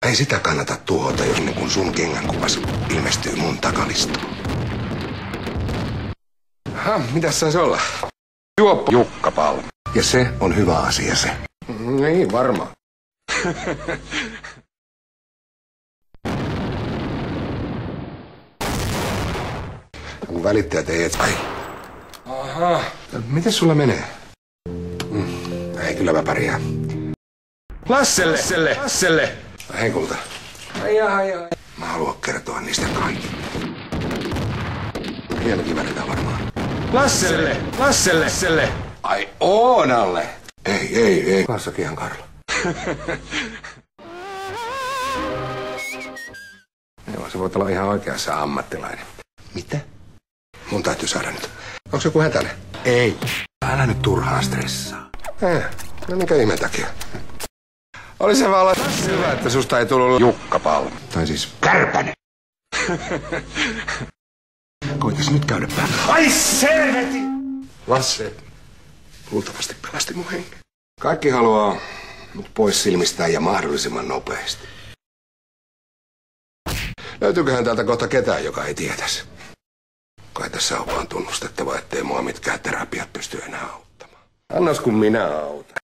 Ei sitä kannata tuhota ennen kuin sun kengänkuvas ilmestyy mun takalistoon. Mitäs saisi olla? Juoppo Jukka Palm. Ja se on hyvä asia se. Niin, varmaan. Kun välittäjät ei et... Ai. Aha. Miten sulla menee? Ei kyllä mä pärjää. Lasselle. Hei kulta. Ai. Mä haluan kertoa niistä kaikki. Vieläkin välillä varmaan. Lasselle. Ai Oonalle. Ei. Kassakihan Karla. Joo, se voi olla ihan oikeassa ammattilainen. Mitä? Mun täytyy saada nyt. Onko joku hätäinen? Ei. Älä nyt turhaan stressaa. No mikä ihmeen takia? Oli se vaan hyvä, että susta ei tullut Jukka Palm. Tai siis Kärpänen. Koitais nyt käydä päälle. Ai selveti! Lasse luultavasti pelasti mun hengen. Kaikki haluaa mut pois silmistään ja mahdollisimman nopeasti. Löytyyköhän täältä kohta ketään, joka ei tietäisi? Kai tässä on vaan tunnustettava, ettei mua mitkään terapiat pysty enää auttamaan. Annas kun minä autan.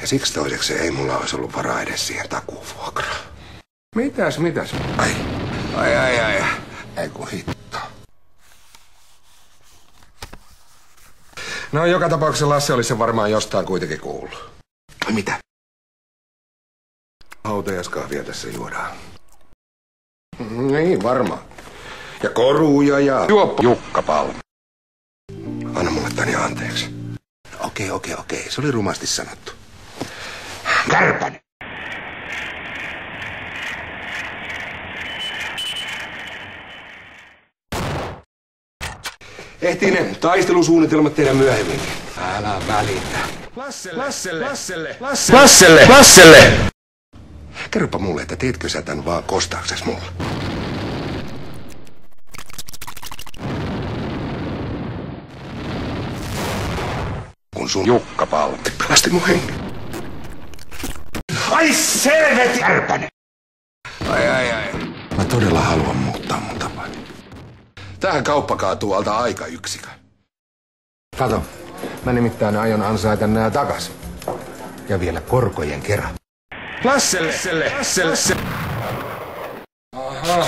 Ja siksi toiseksi ei mulla olisi ollut varaa edes siihen takuuvuokraan. Mitäs? Ai. Ei kun hitto. No joka tapauksessa Lasse olisi se varmaan jostain kuitenkin kuullut. Ai mitä? Hautajaiskahvia tässä juodaan. Niin, varmaan. Ja koruja ja... Juoppo Jukka Palm. Anna mulle tän ja anteeksi. Okei. Se oli rumasti sanottu. Kärpänen! Ehtii ne taistelusuunnitelmat tehdä myöhemminkin. Älä välitä. Lasselle! Kerropa mulle, että teetkö sä tän vaan kostaaksesi mulle? Kun sun Jukka Palm. pelasti mun hengen. Ai selveti! Kärpänen! Ai. Mä todella haluan muuttaa mun tapaa. Tähän kauppa kaatuu alta aikayksikön. Kato, mä nimittäin aion ansaita nää takas. Ja vielä korkojen kerran. Lasselle. Aha.